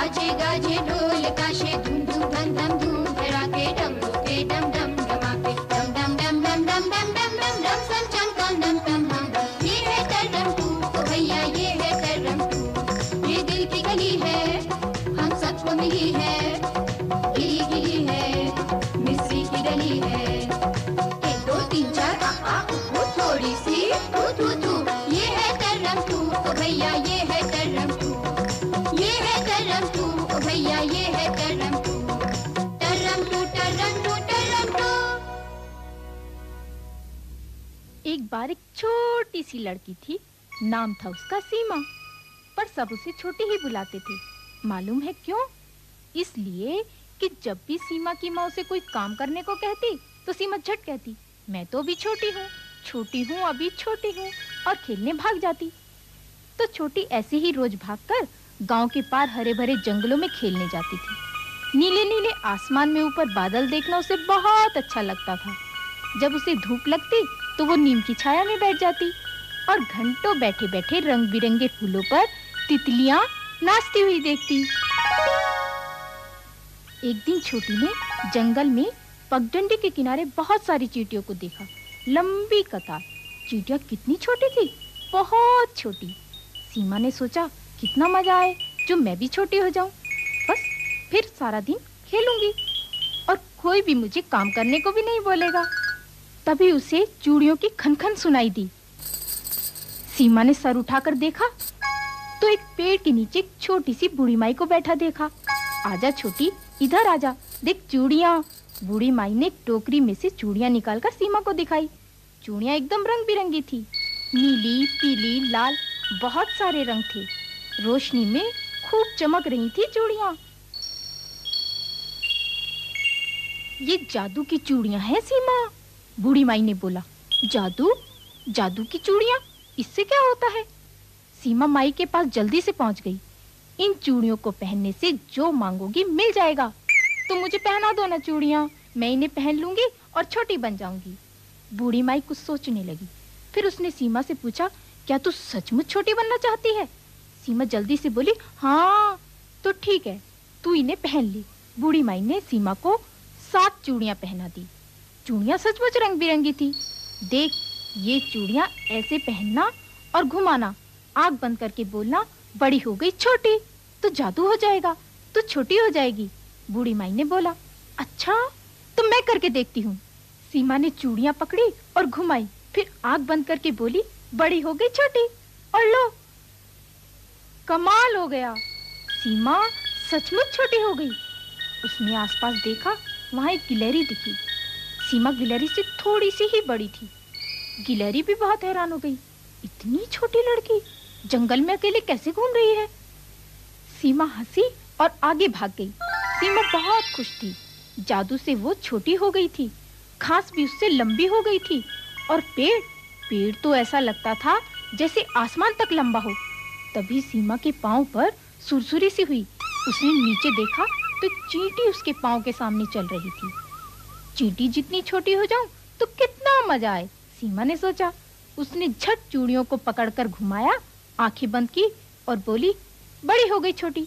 बाजे गाजे ढोल ताशे धूम धूम धम धम धूम धड़ाके डमरू के डम डम डमाके डम डम डम डम डम डम डम डम डम सम चम कम डम डम हम। ये है तररम टू, ओ भैया ये है तररम टू। ये दिल की गली है, हम सबको मिली है, गिली गिली है, मिस्री की गली है। 1 2 3 4 आ ऊ थोड़ी सी तू तू तू। ये है तररम टू, ओ भैया ये है तररम टू। ये है तररम टू, ओ भैया ये है तररम टू। तररम टू तररम टू तररम टू। एक बार एक छोटी सी लड़की थी, नाम था उसका सीमा, पर सब उसे छोटी ही बुलाते थे। मालूम है क्यों? इसलिए कि जब भी सीमा की माँ उसे कोई काम करने को कहती तो सीमा झट कहती, मैं तो अभी छोटी हूँ अभी छोटी हूँ, और खेलने भाग जाती। तो छोटी ऐसे ही रोज भागकर गांव के पार हरे भरे जंगलों में खेलने जाती थी। नीले नीले आसमान में ऊपर बादल देखना उसे बहुत अच्छा लगता था। जब उसे धूप लगती तो वो नीम की छाया में बैठ जाती और घंटों बैठे बैठे रंग बिरंगे फूलों पर तितलियां नाचती हुई देखती। एक दिन छोटी ने जंगल में पगडंडी के किनारे बहुत सारी चींटियों को देखा। लंबी कतार। चींटियां कितनी छोटी थी, बहुत छोटी। सीमा ने सोचा कितना मजा आए जो मैं भी छोटी हो जाऊं। बस फिर सारा दिन खेलूंगी और कोई भी मुझे काम करने को भी नहीं बोलेगा। तभी उसे चूड़ियों की खनखन सुनाई दी। सीमा ने सर उठाकर देखा तो एक पेड़ के नीचे एक छोटी सी बूढ़ी माई को बैठा देखा। आजा छोटी, इधर आजा, देख चूड़ियां। बूढ़ी माई ने एक टोकरी में से चूड़ियां निकालकर सीमा को दिखाई। चूड़ियां एकदम रंग बिरंगी थी, नीली, पीली, लाल, बहुत सारे रंग थे। रोशनी में खूब चमक रही थी चूड़ियां। ये जादू की चूड़ियां हैं सीमा, बूढ़ी माई ने बोला। जादू? जादू की चूड़ियां? इससे क्या होता है? सीमा माई के पास जल्दी से पहुंच गई। इन चूड़ियों को पहनने से जो मांगोगी मिल जाएगा। तो मुझे पहना दो ना चूड़ियां, मैं इन्हें पहन लूंगी और छोटी बन जाऊंगी। बूढ़ी माई कुछ सोचने लगी। फिर उसने सीमा से पूछा, क्या तू सचमुच छोटी बनना चाहती है? सीमा जल्दी से बोली, हाँ। तो ठीक है, तू इन्हें पहन ली। बूढ़ी माई ने सीमा को 7 चूड़ियां पहना दी। चूड़ियां सचमुच रंग बिरंगी थी। देख, ये चूड़ियां ऐसे पहनना और घुमाना, आंख बंद करके बोलना, बड़ी हो गई छोटी, तो जादू हो जाएगा, तो छोटी हो जाएगी। बूढ़ी माई ने बोला, अच्छा तो मैं करके देखती हूँ। सीमा ने चूड़ियां पकड़ी और घुमाई, फिर आंख बंद करके बोली, बड़ी हो गई छोटी, और लो, कमाल हो गया, सीमा सचमुच छोटी हो गई। उसने आसपास देखा, वहां एक गिलहरी दिखी। सीमा गिलहरी से थोड़ी सी ही बड़ी थी। गिलहरी भी बहुत हैरान हो गई, इतनी छोटी लड़की जंगल में अकेले कैसे घूम रही है? सीमा हंसी और आगे भाग गई। सीमा बहुत खुश थी, जादू से वो छोटी हो गई थी, घास भी उससे लंबी हो गई थी, और पेड़ तो ऐसा लगता था जैसे आसमान तक लंबा हो। तभी सीमा के पांव पर सुरसुरी सी हुई। उसने नीचे देखा तो चींटी उसके पांव के सामने चल रही थी। चींटी जितनी छोटी हो जाऊं तो कितना मजा आए, सीमा ने सोचा। उसने झट चूड़ियों को पकड़कर घुमाया, आंखें बंद की और बोली, बड़ी हो गई छोटी।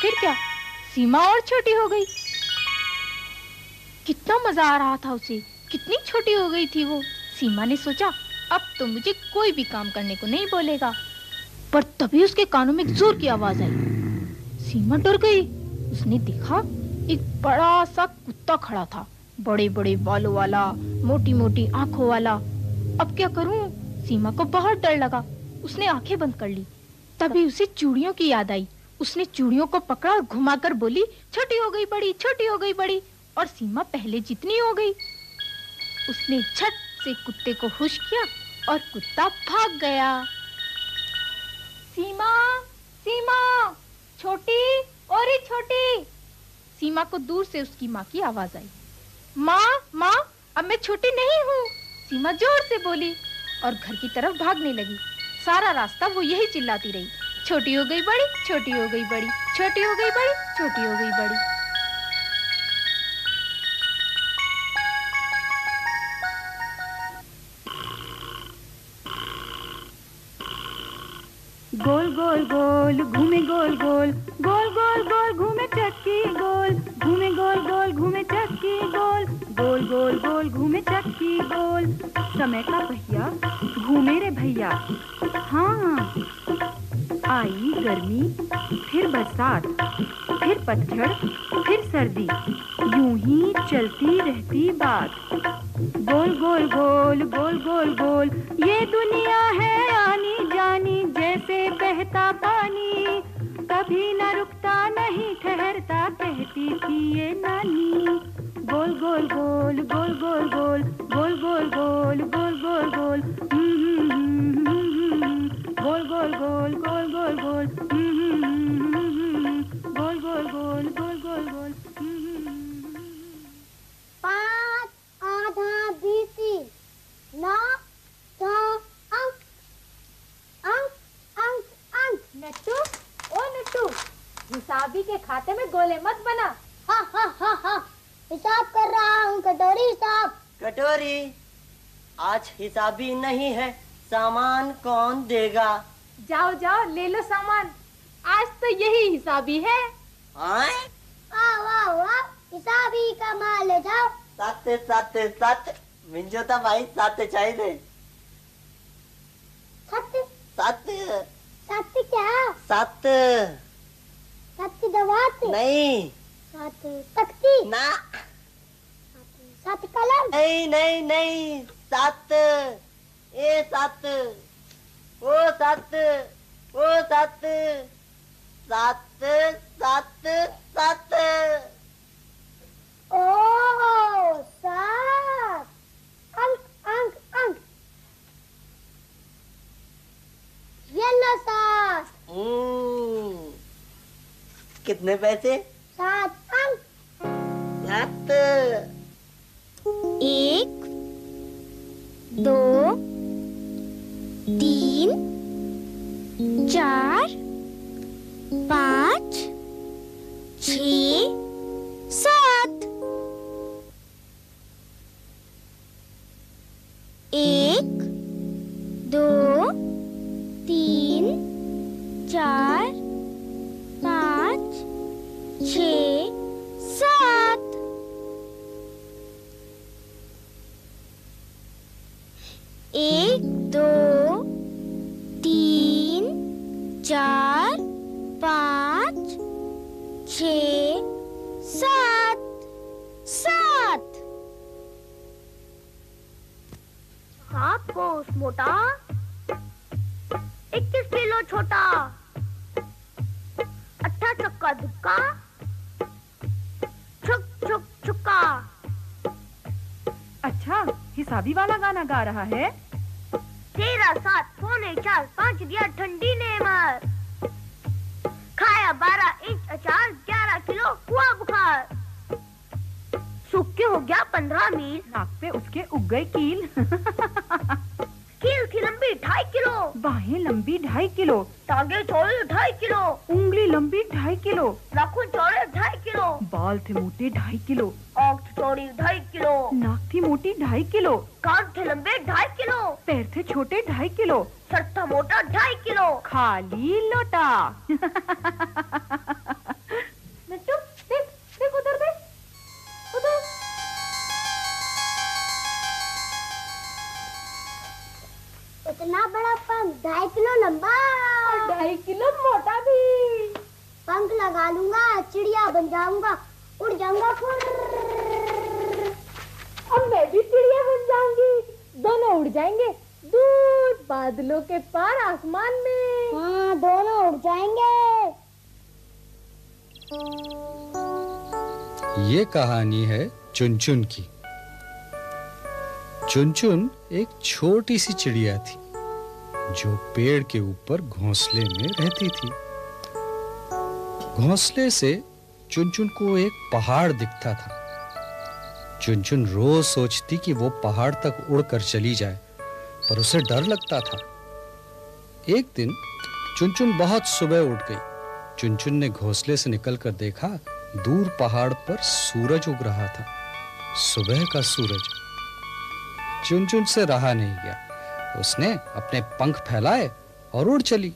फिर क्या, सीमा और छोटी हो गई। कितना मजा आ रहा था उसे, कितनी छोटी हो गई थी वो। सीमा ने सोचा, अब तो मुझे कोई भी काम करने को नहीं बोलेगा। पर तभी उसके कानों में जोर की आवाज आई। सीमा डर गई। उसने देखा एक बड़ा सा कुत्ता खड़ा था, बड़े बड़े बालों वाला, मोटी मोटी आंखों वाला। अब क्या करूं? सीमा को बहुत डर लगा। उसने आंखें बंद कर ली। तभी उसे चूड़ियों की याद आई। उसने चूड़ियों को पकड़ा और घुमाकर बोली, छोटी हो गई बड़ी, छोटी हो गई बड़ी, और सीमा पहले जितनी हो गई। उसने झट से कुत्ते को हुश किया और कुत्ता भाग गया। सीमा, सीमा, छोटी, और छोटी। सीमा को दूर से उसकी माँ की आवाज आई। माँ, माँ, अब मैं छोटी नहीं हूँ, सीमा जोर से बोली और घर की तरफ भागने लगी। सारा रास्ता वो यही चिल्लाती रही, छोटी हो गई बड़ी, छोटी हो गई बड़ी, छोटी हो गई बड़ी, छोटी हो गई बड़ी। गोल गोल गोल घूमे गोल गोल, गोल गोल गोल घूमे चक्की गोल, घूमे गोल गोल घूमे चक्की गोल, गोल गोल गोल घूमे चक्की गोल। समय का पहिया घूमे रे भैया। हाँ, आई गर्मी, फिर बरसात, फिर पतझड़, फिर सर्दी, यूं ही चलती रहती बात। गोल गोल गोल गोल गोल गोल, ये दुनिया है आनी जानी जैसे बहता पानी, कभी न रुकता नहीं ठहरता कहती थी ये नानी। गोल गोल गोल गोल गोल गोल गोल गोल गोल गोल गोल गोल, गोल गोल गोल गोल गोल गोल, गोल गोल गोल गोल गोल गोल। 5 आधा 20 9 10 अंक अंक अंक अंक। नट्टू, ओ नट्टू, हिसाबी के खाते में गोले मत बना। हाँ हाँ हाँ हाँ, हिसाब कर रहा हूँ, कटोरी हिसाब। कटोरी, आज हिसाबी नहीं है, सामान कौन देगा? जाओ जाओ ले लो सामान, आज तो यही हिसाबी है। आए? वाह वाह वाह, हिसाबी का माल ले जाओ। सत्य सत्य सत्य, मिंजो तो भाई सत्य चाहिए। सत्य सत्य सत्य क्या? सत्य सत्य दवाते नहीं, सत्य तख्ती ना, सत्य कलम। नहीं नहीं नहीं, सत्य, ए सत्य, ओ सत्य, ओ सत्य, सत्य सत्य सत्य। ओह, सात अंक अंक अंक, ये लो 7। कितने पैसे? 7 अंक। 7। 1 2 3 4 5 6 7। 1 2 3 4 5 6 7। 1 2 3 4 5 6 7 7। 7 कोस मोटा, 21 किलो छोटा, 8 चक्का दुक्का, छुक छुक छुक्का। अच्छा, हिसाबी वाला गाना गा रहा है। 13 7 पौने 4 5 दिया ठंडी ने मार, खाया 12 इंच अचार, 11 किलो हुआ बुखार, सूख के हो गया 15 मील, नाक पे उसके उग गई कील। कील थी लंबी 2.5 किलो, बाहें लंबी 2.5 किलो, टांगे चौड़े 2.5 किलो, उंगली लंबी 2.5 किलो, नाखून चौड़े 2.5 किलो, बाल थे मोटे 2.5 किलो, आँख चौड़ी 2.5 किलो, नाक थी मोटी 2.5 किलो, कान थे लंबे 2.5 किलो, पैर थे छोटे 2.5 किलो, सर था मोटा 2.5 किलो। खाली लोटा। नट्टू, देख देख उधर देख, उधर। इतना बड़ा पंख, 2.5 किलो लंबा, 2.5 किलो मोटा भी। पंख लगा लूंगा, चिड़िया बन जाऊंगा, उड़ जाऊंगा फुर। अब मैं भी चिड़िया बन जाऊंगी, दोनों उड़ जाएंगे दूर बादलों के पार आसमान में। हाँ, दोनों उड़ जाएंगे। ये कहानी है चुनचुन की। चुनचुन एक छोटी सी चिड़िया थी जो पेड़ के ऊपर घोंसले में रहती थी। घोंसले से चुनचुन को एक पहाड़ दिखता था। चुनचुन रोज सोचती कि वो पहाड़ तक उड़कर चली जाए, पर उसे डर लगता था। एक दिन चुनचुन बहुत सुबह उठ गई। चुनचुन ने घोंसले से निकलकर देखा, दूर पहाड़ पर सूरज उग रहा था, सुबह का सूरज। चुनचुन से रहा नहीं गया, उसने अपने पंख फैलाए और उड़ चली।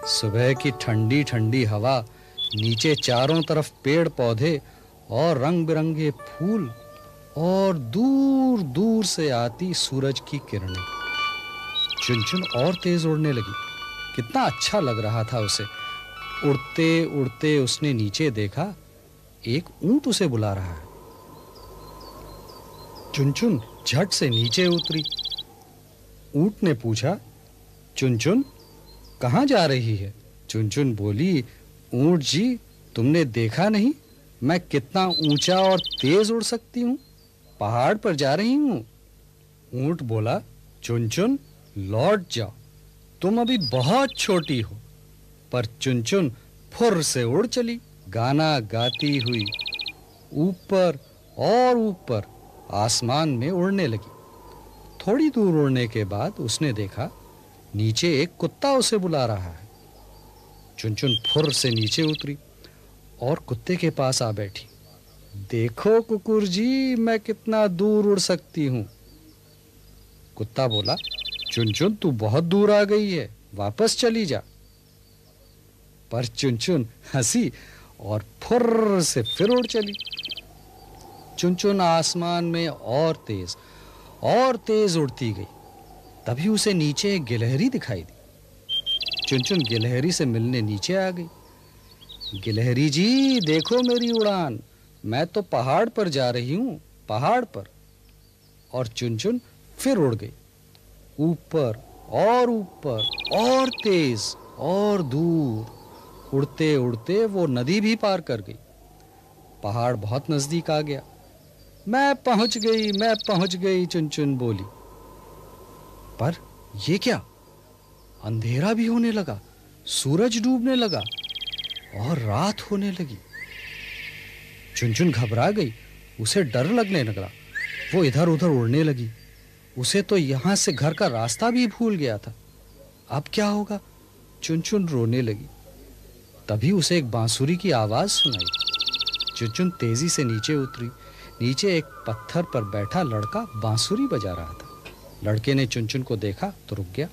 सुबह की ठंडी ठंडी हवा नीचे चारों तरफ पेड़ पौधे और रंग बिरंगे फूल और दूर दूर से आती सूरज की किरणें। चुनचुन और तेज उड़ने लगी। कितना अच्छा लग रहा था उसे। उड़ते उड़ते उसने नीचे देखा, एक ऊंट उसे बुला रहा है। चुनचुन झट से नीचे उतरी। ऊंट ने पूछा, चुनचुन कहाँ जा रही है? चुनचुन बोली, ऊंट जी, तुमने देखा नहीं मैं कितना ऊंचा और तेज उड़ सकती हूँ? पहाड़ पर जा रही हूँ। ऊंट बोला, चुनचुन लौट जाओ, तुम अभी बहुत छोटी हो। पर चुनचुन फुर्र से उड़ चली, गाना गाती हुई ऊपर और ऊपर आसमान में उड़ने लगी। थोड़ी दूर उड़ने के बाद उसने देखा नीचे एक कुत्ता उसे बुला रहा है। चुनचुन फुर्र से नीचे उतरी और कुत्ते के पास आ बैठी। देखो कुकुर जी, मैं कितना दूर उड़ सकती हूँ। कुत्ता बोला, चुनचुन तू बहुत दूर आ गई है, वापस चली जा। पर चुनचुन हंसी और फुर्र से फिर उड़ चली। चुनचुन आसमान में और तेज उड़ती गई। तभी उसे नीचे एक गिलहरी दिखाई दी। चुनचुन गिलहरी से मिलने नीचे आ गई। गिलहरी जी, देखो मेरी उड़ान, मैं तो पहाड़ पर जा रही हूँ, पहाड़ पर। और चुनचुन फिर उड़ गई, ऊपर और तेज और दूर। उड़ते उड़ते वो नदी भी पार कर गई। पहाड़ बहुत नजदीक आ गया। मैं पहुंच गई, चुनचुन बोली। पर ये क्या? अंधेरा भी होने लगा, सूरज डूबने लगा और रात होने लगी। चुनचुन घबरा गई, उसे डर लगने लगा। वो इधर उधर उड़ने लगी। उसे तो यहाँ से घर का रास्ता भी भूल गया था। अब क्या होगा? चुनचुन रोने लगी। तभी उसे एक बांसुरी की आवाज सुनाई। चुनचुन तेजी से नीचे उतरी। नीचे एक पत्थर पर बैठा लड़का बांसुरी बजा रहा था। लड़के ने चुनचुन को देखा तो रुक गया।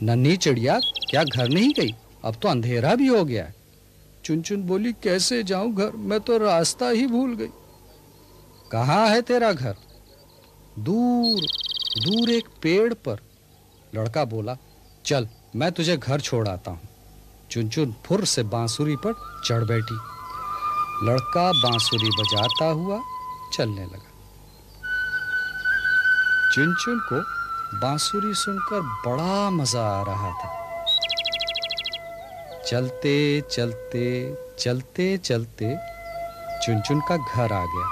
नन्ही चिड़िया, क्या घर नहीं गई? अब तो अंधेरा भी हो गया है। चुनचुन बोली, कैसे जाऊं घर, मैं तो रास्ता ही भूल गई। कहाँ है तेरा घर? दूर दूर एक पेड़ पर। लड़का बोला, चल मैं तुझे घर छोड़ आता हूँ। चुनचुन फुर्र से बांसुरी पर चढ़ बैठी। लड़का बांसुरी बजाता हुआ चलने लगा। चुनचुन को बांसुरी सुनकर बड़ा मजा आ रहा था। चलते चलते चलते चलते चुनचुन का घर आ गया।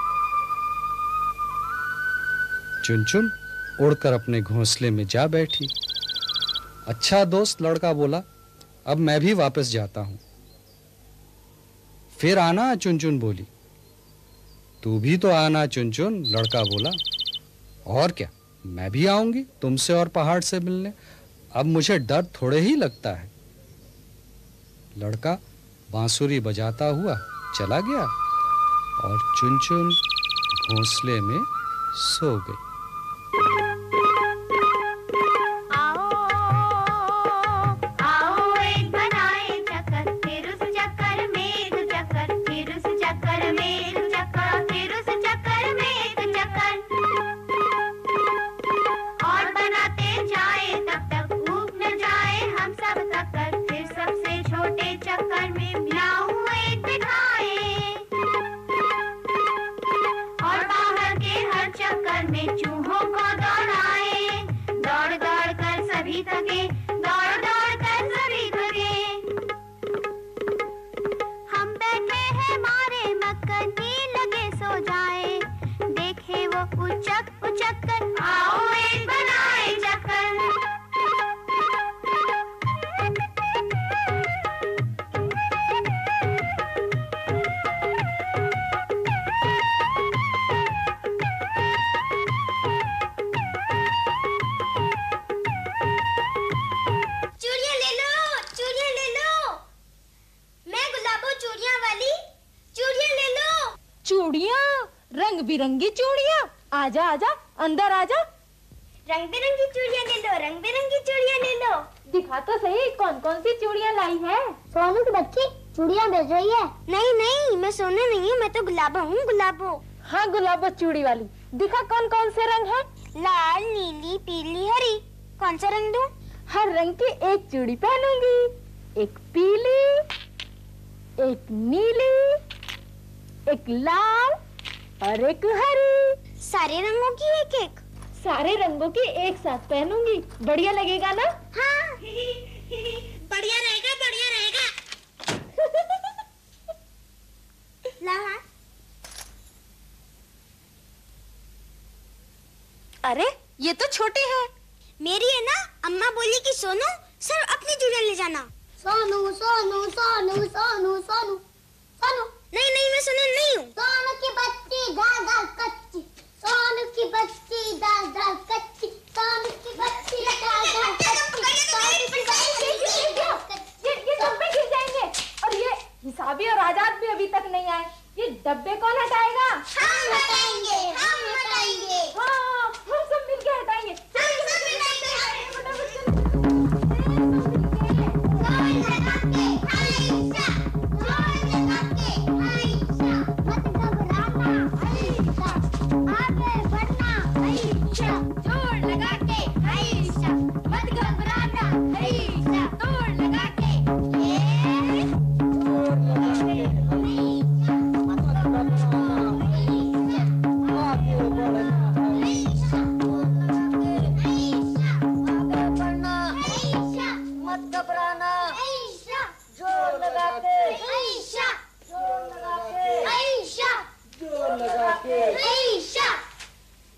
चुनचुन उड़कर अपने घोंसले में जा बैठी। अच्छा दोस्त, लड़का बोला, अब मैं भी वापस जाता हूं। फिर आना, चुनचुन बोली। तू भी तो आना चुनचुन, लड़का बोला। और क्या, मैं भी आऊंगी तुमसे और पहाड़ से मिलने। अब मुझे डर थोड़े ही लगता है। लड़का बांसुरी बजाता हुआ चला गया और चुनचुन घोंसले में सो गई। रंग बिरंगी चूड़ियाँ, आजा आजा अंदर आजा। रंग बिरंगी चूड़ियाँ ले लो, रंग बिरंगी चूड़ियाँ ले लो। दिखा तो सही कौन कौन सी चूड़ियाँ लाई है। सोनू के बच्चे चूड़ियाँ बेच रही है? नहीं नहीं, मैं सोने नहीं हूँ, मैं तो गुलाबो हूँ, गुलाबो। हाँ गुलाबो चूड़ी वाली, दिखा कौन कौन से रंग है? लाल, नीली, पीली, हरी। कौन सा रंग दूं? हर रंग की एक चूड़ी पहनूंगी, एक पीली, एक नीली, एक लाल और एक हरी। सारे रंगों की एक एक? सारे रंगों की एक साथ पहनूंगी, बढ़िया लगेगा ना? हाँ। बढ़िया रहेगा, बढ़िया रहेगा। ला। अरे ये तो छोटी है। मेरी है ना, अम्मा बोली कि सोनू सब अपनी चूड़ियाँ ले जाना। सोनू सोनू सोनू सोनू सोनू सोनू। नहीं नहीं, मैं सोनू नहीं हूँ। सोनू की बच्ची दाल दाल कच्ची, सोनू की बच्ची दाल दाल कच्ची, सोनू की बच्ची दाल दाल कच्ची, सोनू की बच्ची। ये डब्बे गिर जाएंगे, और ये हिसाबी और आजाद भी अभी तक नहीं आए। ये डब्बे कौन हटाएगा? हम हटाएंगे, हम हटाएंगे। हाँ, हम सब मिलके हटाएंगे।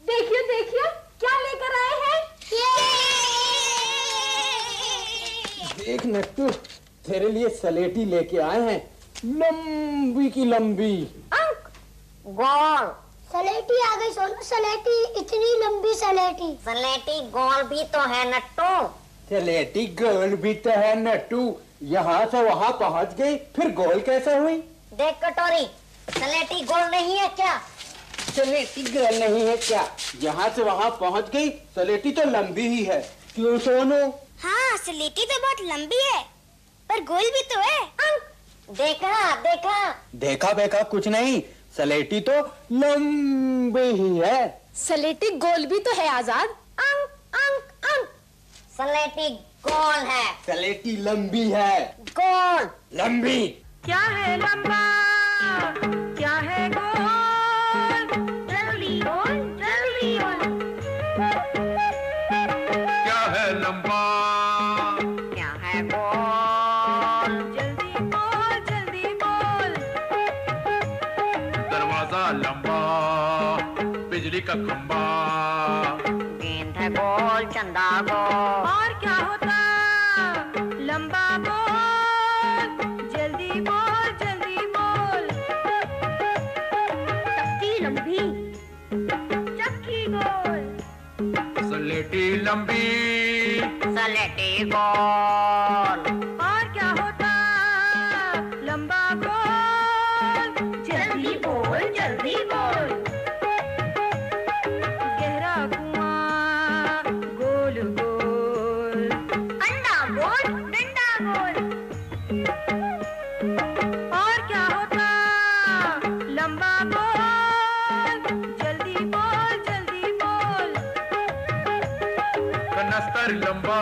देखियो देखियो क्या लेकर आए हैं। देख नट्टू, तेरे लिए सलेटी लेके आए हैं, लंबी की लंबी। अंक गोल सलेटी आ गई सोनू, सलेटी, इतनी लंबी सलेटी। सलेटी गोल भी तो है नट्टू। सलेटी गोल भी तो है नट्टू, यहाँ से वहाँ पहुँच गई, फिर गोल कैसे हुई? देख कटोरी, सलेटी गोल नहीं है क्या? सलेटी गोल नहीं है क्या? यहाँ से वहाँ पहुँच गई, सलेटी तो लंबी ही है। क्यों सोनू? हाँ, सलेटी तो बहुत लंबी है, पर गोल भी तो है। अंक देखा देखा देखा बेका कुछ नहीं, सलेटी तो लंबी ही है। सलेटी गोल भी तो है आजाद। अंक अंक अंक सलेटी गोल है। सलेटी लंबी है। गोल लंबी। क्या है लंबा, क्या है गोल, जल्दी बोल, जल्दी बोल। क्या है लंबा, क्या है गोल, जल्दी बोल, जल्दी बोल। दरवाजा लंबा, बिजली का खंबा, गेंद है गोल, चंदा गोल। और क्या होता, लंबा बोल, जल्दी बोल, जल्दी बोल। चक्की लंबी, चक्की गोल। सलेटी लंबी, सलेटी गोल। और क्या होता, लंबा बोल, जल्दी बोल, जल्दी बोल। गहरा कुआं, गोल गोल। अंडा गोल, डंडा गोल। और क्या होता, लंबा बोल, जल्दी बोल, जल्दी बोल। कनस्तर लंबा,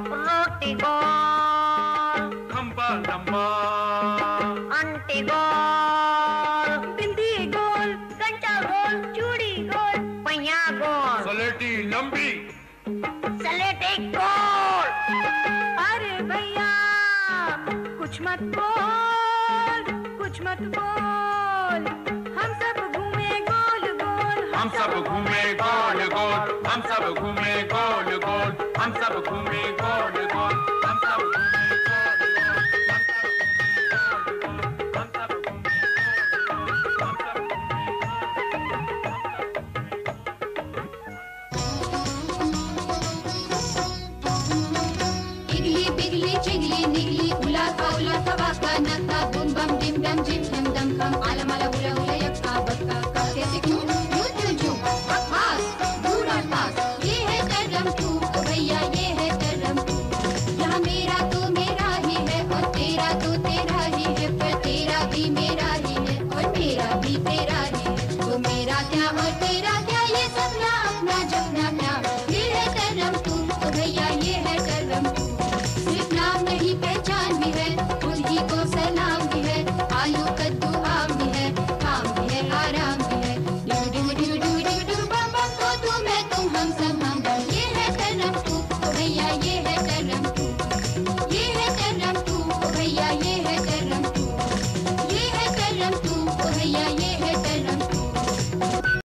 रोटी गोल, खंबा लंबा, अंटी गोल। बिंदी गोल, घंटा गोल, चूड़ी गोल, पहिया गोल, सलेटी लंबी, सलेटी गोल। अरे भैया कुछ मत बोल, कुछ मत बोल। हम सब घूमे गोल गोल, हम सब घूमे गोल गोल, हम सब घूमे गोल गोल, हम सब घूमे गोल गोल, हम सब घूमे गोल गोल, हम सब घूमे गोल गोल, हम सब घूमे गोल गोल, हम सब इगली बिगली चिगली निगली, उला का वाका नक्का, बुम बम डिम डम जिम झम दम खम, आला माला उला उला यक्का बक्का, कक्के से क्यों यूं यूं यूं, बकवास दूर और पास। ये है करम तू भैया, ये है करम तू। यहाँ मेरा तो मेरा ही है, और तेरा तो तेरा होते